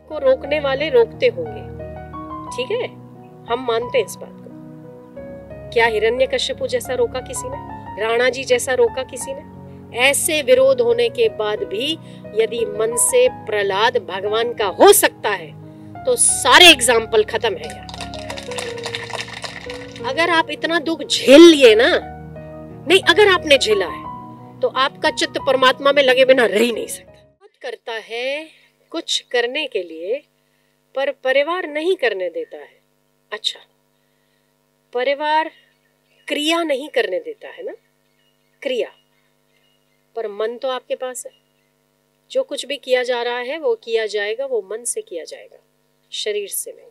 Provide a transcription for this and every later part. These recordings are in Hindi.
आपको रोकने वाले रोकते होंगे, ठीक है, हम मानते हैं इस बात को। क्या हिरण्यकश्यपु जैसा रोका किसी ने? राणा जी जैसा रोका किसी ने? ऐसे विरोध होने के बाद भी यदि मन से प्रहलाद भगवान का हो सकता है तो सारे एग्जाम्पल खत्म है यार। अगर आप इतना दुख झेल लिए ना, नहीं अगर आपने झेला है तो आपका चित्त परमात्मा में लगे बिना रह ही नहीं सकता। बात करता है कुछ करने के लिए पर परिवार नहीं करने देता है। अच्छा, परिवार क्रिया नहीं करने देता है ना, क्रिया, पर मन तो आपके पास है। जो कुछ भी किया जा रहा है वो किया जाएगा, वो मन से किया जाएगा, शरीर से नहीं।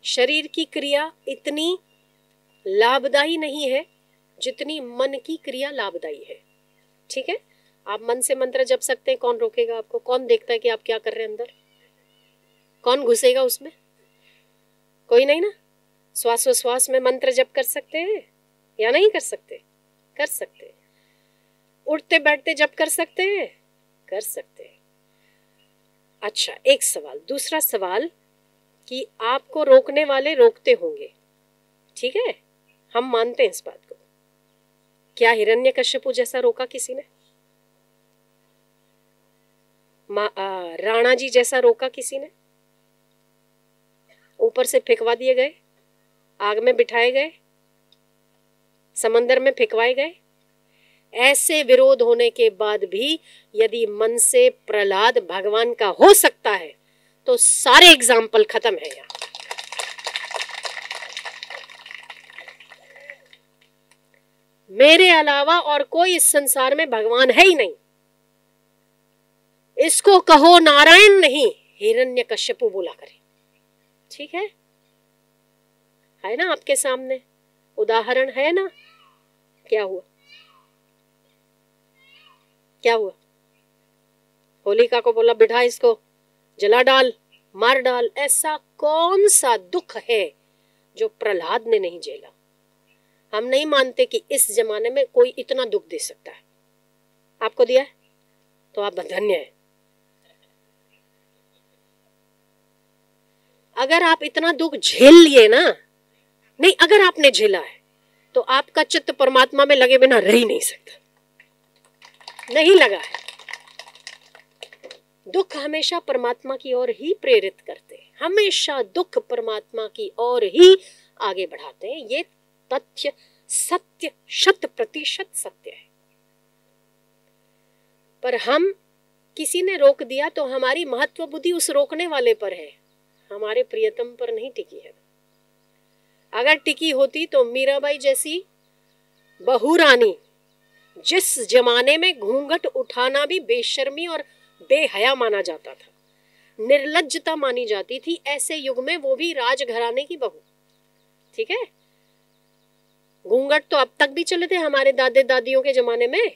शरीर की क्रिया इतनी लाभदायी नहीं है जितनी मन की क्रिया लाभदायी है, ठीक है। आप मन से मंत्र जप सकते हैं, कौन रोकेगा आपको? कौन देखता है कि आप क्या कर रहे हैं अंदर? कौन घुसेगा उसमें? कोई नहीं ना। श्वासोश्वास में मंत्र जप कर सकते हैं या नहीं कर सकते? कर सकते हैं। उठते बैठते जप कर सकते हैं? कर सकते हैं। अच्छा, एक सवाल। दूसरा सवाल कि आपको रोकने वाले रोकते होंगे, ठीक है, हम मानते हैं इस बात को। क्या हिरण्यकश्यपु जैसा रोका किसी ने? राणा जी जैसा रोका किसी ने? ऊपर से फेंकवा दिए गए, आग में बिठाए गए, समंदर में फेंकवाए गए। ऐसे विरोध होने के बाद भी यदि मन से प्रहलाद भगवान का हो सकता है तो सारे एग्जाम्पल खत्म है यार। मेरे अलावा और कोई इस संसार में भगवान है ही नहीं। इसको कहो नारायण नहीं, हिरण्यकश्यपु बोला करे, ठीक है ना? आपके सामने उदाहरण है ना। क्या हुआ? क्या हुआ? होलिका को बोला बिठा, इसको जला डाल, मार डाल। ऐसा कौन सा दुख है जो प्रहलाद ने नहीं झेला? हम नहीं मानते कि इस जमाने में कोई इतना दुख दे सकता है। आपको दिया है तो आप धन्य है। अगर आप इतना दुख झेल लिए ना, नहीं अगर आपने झेला है तो आपका चित्त परमात्मा में लगे बिना रह ही नहीं सकता। नहीं लगा है। दुख हमेशा परमात्मा की ओर ही प्रेरित करते हैं, हमेशा दुख परमात्मा की ओर ही आगे बढ़ाते हैं। ये तथ्य सत्य, 100% सत्य है। पर हम किसी ने रोक दिया तो हमारी महत्व बुद्धि उस रोकने वाले पर है, हमारे प्रियतम पर नहीं टिकी है। अगर टिकी होती तो मीराबाई जैसी बहू रानी, जिस जमाने में घूंघट उठाना भी बेशर्मी और बेहया माना जाता था, निर्लज्जता मानी जाती थी, ऐसे युग में वो भी राजघराने की बहू, ठीक है। घूंघट तो अब तक भी चले थे, हमारे दादे दादियों के जमाने में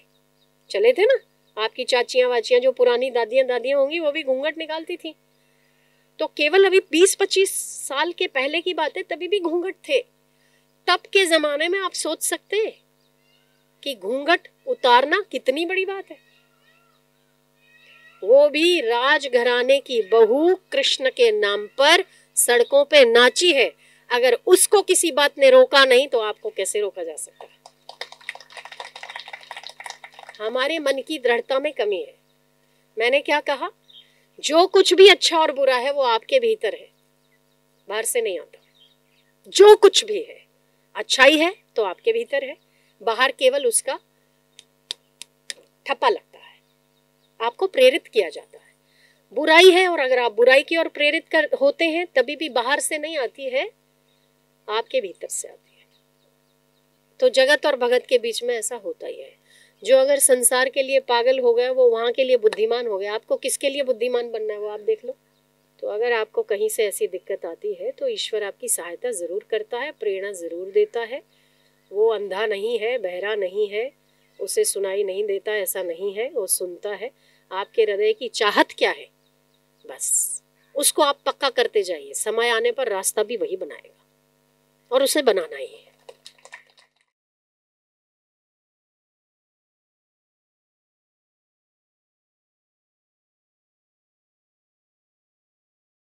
चले थे ना। आपकी चाचियां वाचियां जो पुरानी दादियां होंगी वो भी घूंघट निकालती थी। तो केवल अभी 20-25 साल के पहले की बात है, तभी भी घूंघट थे। तब के जमाने में आप सोच सकते हैं कि घूंघट उतारना कितनी बड़ी बात है। वो भी राजघराने की बहू कृष्ण के नाम पर सड़कों पे नाची है। अगर उसको किसी बात ने रोका नहीं तो आपको कैसे रोका जा सकता है? हमारे मन की दृढ़ता में कमी है। मैंने क्या कहा? जो कुछ भी अच्छा और बुरा है वो आपके भीतर है, बाहर से नहीं आता। जो कुछ भी है अच्छाई है तो आपके भीतर है, बाहर केवल उसका ठप्पा लगता है, आपको प्रेरित किया जाता है। बुराई है और अगर आप बुराई की ओर प्रेरित होते हैं तभी भी बाहर से नहीं आती है, आपके भीतर से आती है। तो जगत और भगत के बीच में ऐसा होता ही है। जो अगर संसार के लिए पागल हो गया वो वहां के लिए बुद्धिमान हो गया। आपको किसके लिए बुद्धिमान बनना है वो आप देख लो। तो अगर आपको कहीं से ऐसी दिक्कत आती है तो ईश्वर आपकी सहायता जरूर करता है, प्रेरणा जरूर देता है। वो अंधा नहीं है, बहरा नहीं है, उसे सुनाई नहीं देता ऐसा नहीं है, वो सुनता है। आपके हृदय की चाहत क्या है, बस उसको आप पक्का करते जाइए। समय आने पर रास्ता भी वही बनाएगा और उसे बनाना ही है।